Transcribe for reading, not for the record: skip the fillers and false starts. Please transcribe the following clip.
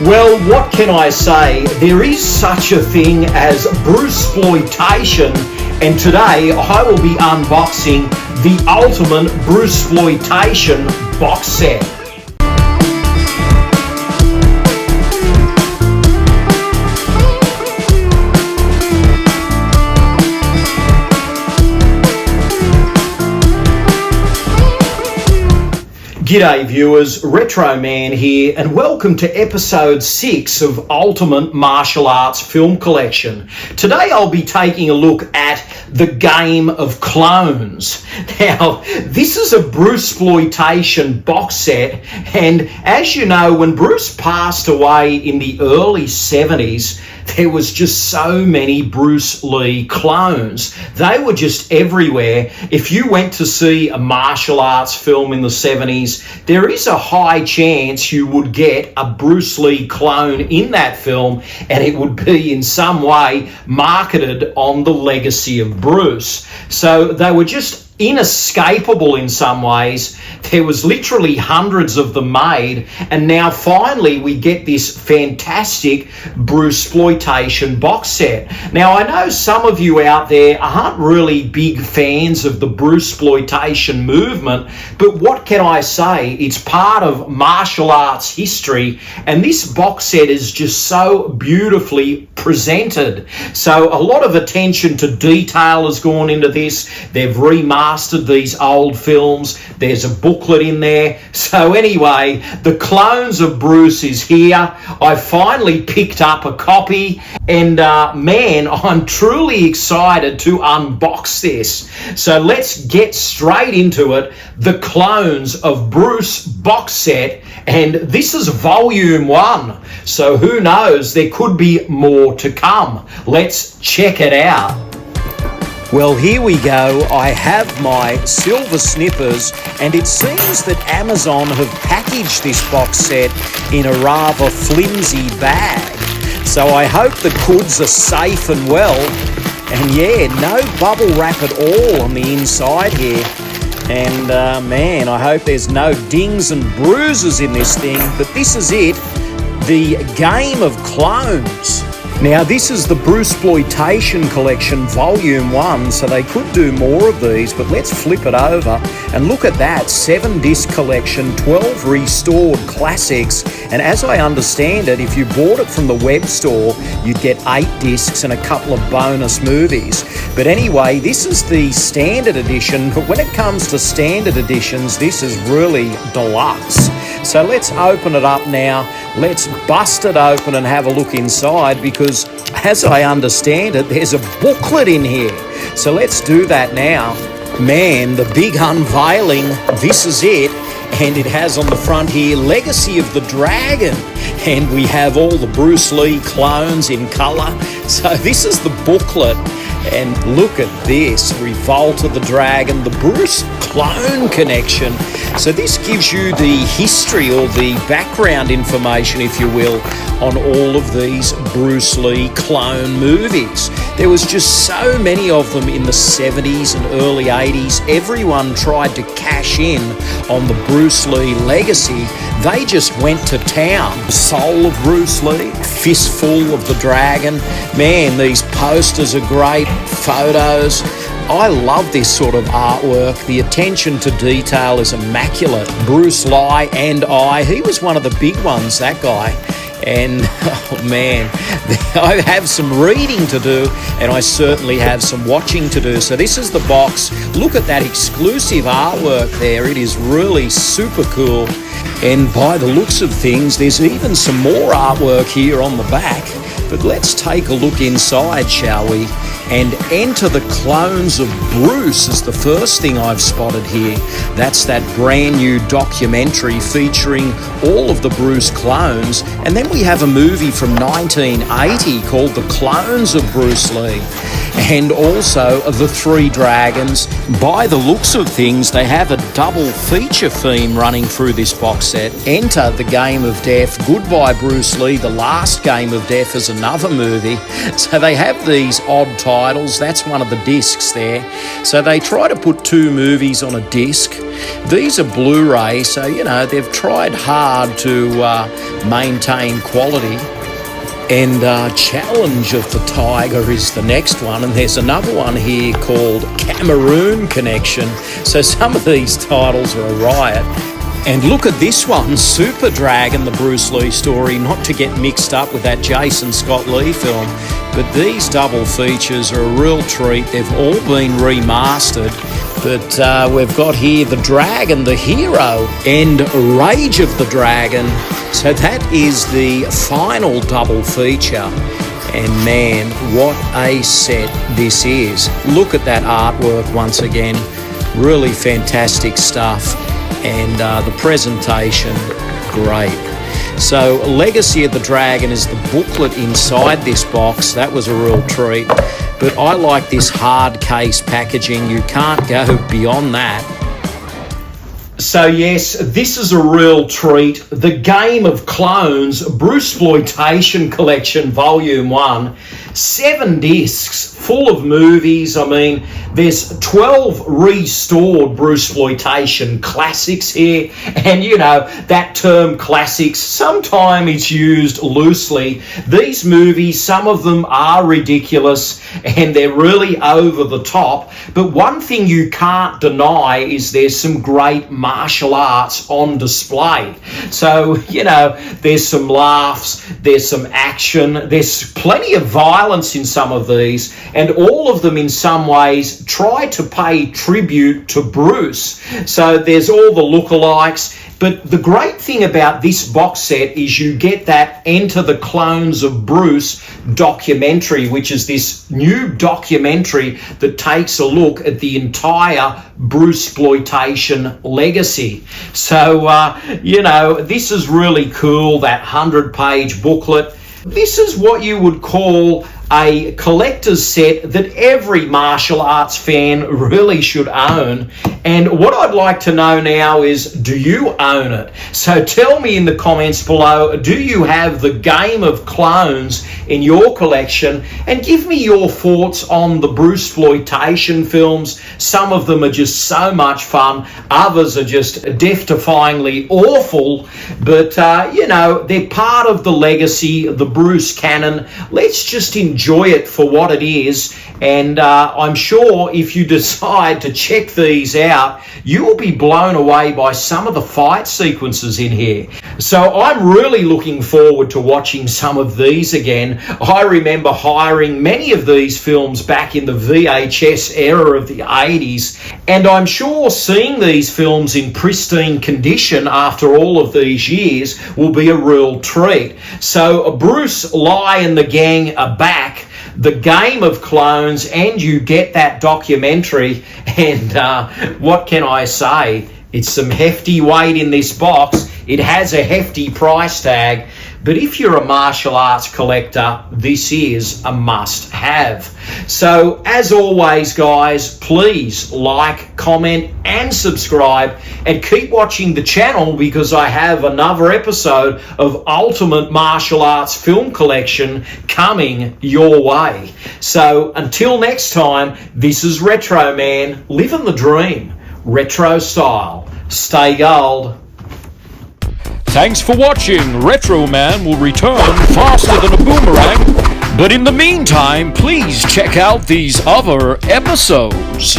Well, what can I say? There is such a thing as Bruceploitation, and today I will be unboxing the Ultimate Bruceploitation box set. G'day viewers, Retro Man here, and welcome to episode 6 of Ultimate Martial Arts Film Collection. Today I'll be taking a look at The Game of Clones. Now, this is a Bruceploitation box set, and as you know, when Bruce passed away in the early 70s, there was just so many Bruce Lee clones. They were just everywhere. If you went to see a martial arts film in the 70s, there is a high chance you would get a Bruce Lee clone in that film, and it would be in some way marketed on the legacy of Bruce. So they were just inescapable in some ways. There was literally hundreds of them made, and now finally we get this fantastic Bruceploitation box set. Now, I know some of you out there aren't really big fans of the Bruceploitation movement, but what can I say? It's part of martial arts history, and this box set is just so beautifully presented. So a lot of attention to detail has gone into this. They've remastered these old films. There's a booklet in there. So anyway, The Clones of Bruce is here. I finally picked up a copy, and man, I'm truly excited to unbox this. So let's get straight into it. The Clones of Bruce box set, and this is volume 1. So who knows, there could be more to come. Let's check it out. Well, here we go. I have my silver snippers, and it seems that Amazon have packaged this box set in a rather flimsy bag. So I hope the goods are safe and well. And yeah, no bubble wrap at all on the inside here. And man, I hope there's no dings and bruises in this thing. But this is it, The Game of Clones. Now, this is the Bruceploitation Collection Volume 1, so they could do more of these, but let's flip it over and look at that. 7-disc collection, 12 restored classics, and as I understand it, if you bought it from the web store, you'd get 8 discs and a couple of bonus movies. But anyway, this is the standard edition, but when it comes to standard editions, this is really deluxe. So let's open it up now. Let's bust it open and have a look inside, because as I understand it, there's a booklet in here. So let's do that now. Man, the big unveiling, this is it. And it has on the front here, Legacy of the Dragon. And we have all the Bruce Lee clones in colour. So this is the booklet. And look at this, Revolt of the Dragon, the Bruce Clone Connection. So this gives you the history, or the background information, if you will, on all of these Bruce Lee clone movies. There was just so many of them in the 70s and early 80s. Everyone tried to cash in on the Bruce Lee legacy. They just went to town. Soul of Bruce Lee, Fistful of the Dragon. Man, these posters are great. Photos. I love this sort of artwork. The attention to detail is immaculate. Bruce Lee and he was one of the big ones, that guy. And oh man, I have some reading to do, and I certainly have some watching to do. So this is the box. Look at that exclusive artwork there. It is really super cool. And by the looks of things, there's even some more artwork here on the back. But let's take a look inside, shall we? And Enter the Clones of Bruce is the first thing I've spotted here. That's that brand new documentary featuring all of the Bruce clones. And then we have a movie from 1980 called The Clones of Bruce Lee. And also The Three Dragons. By the looks of things, they have a double feature theme running through this box set. Enter the Game of Death, Goodbye Bruce Lee, The Last Game of Death is another movie. So they have these odd type titles. That's one of the discs there. So they try to put 2 movies on a disc. These are Blu-ray, so, you know, they've tried hard to maintain quality. And Challenge of the Tiger is the next one, and there's another one here called Cameroon Connection. So some of these titles are a riot. And look at this one, Super Dragon, the Bruce Lee story, not to get mixed up with that Jason Scott Lee film. But these double features are a real treat. They've all been remastered. But we've got here The Dragon, the Hero, and Rage of the Dragon. So that is the final double feature. And man, what a set this is. Look at that artwork once again. Really fantastic stuff. And the presentation, great. So Legacy of the Dragon is the booklet inside this box. That was a real treat. But I like this hard case packaging. You can't go beyond that. So yes, this is a real treat. The Game of Clones Bruceploitation Collection Volume 1. 7 discs full of movies. I mean, there's 12 restored Bruceploitation classics here. And, you know, that term classics, sometimes it's used loosely. These movies, some of them are ridiculous and they're really over the top. But one thing you can't deny is there's some great martial arts on display. So, you know, there's some laughs, there's some action, there's plenty of violence in some of these, and all of them in some ways try to pay tribute to Bruce. So there's all the lookalikes. But the great thing about this box set is you get that Enter the Clones of Bruce documentary, which is this new documentary that takes a look at the entire Bruceploitation legacy. So, you know, this is really cool, that 100-page booklet. This is what you would call a collector's set that every martial arts fan really should own. And what I'd like to know now is, do you own it? So tell me in the comments below, do you have the Game of Clones in your collection? And give me your thoughts on the Bruceploitation films. Some of them are just so much fun. Others are just death-defyingly awful. But, you know, they're part of the legacy, the Bruce canon. Let's just enjoy it for what it is. And I'm sure if you decide to check these out, you will be blown away by some of the fight sequences in here. So I'm really looking forward to watching some of these again. I remember hiring many of these films back in the VHS era of the 80s, and I'm sure seeing these films in pristine condition after all of these years will be a real treat. So Bruce, Lee and the gang are back. The Game of Clones, and you get that documentary, and what can I say? It's some hefty weight in this box. It has a hefty price tag, but if you're a martial arts collector, this is a must-have. So, as always, guys, please like, comment, and subscribe, and keep watching the channel because I have another episode of Ultimate Martial Arts Film Collection coming your way. So, until next time, this is Retro Man, living the dream, retro style. Stay gold. Thanks for watching. Retro Man will return faster than a boomerang. But in the meantime, please check out these other episodes.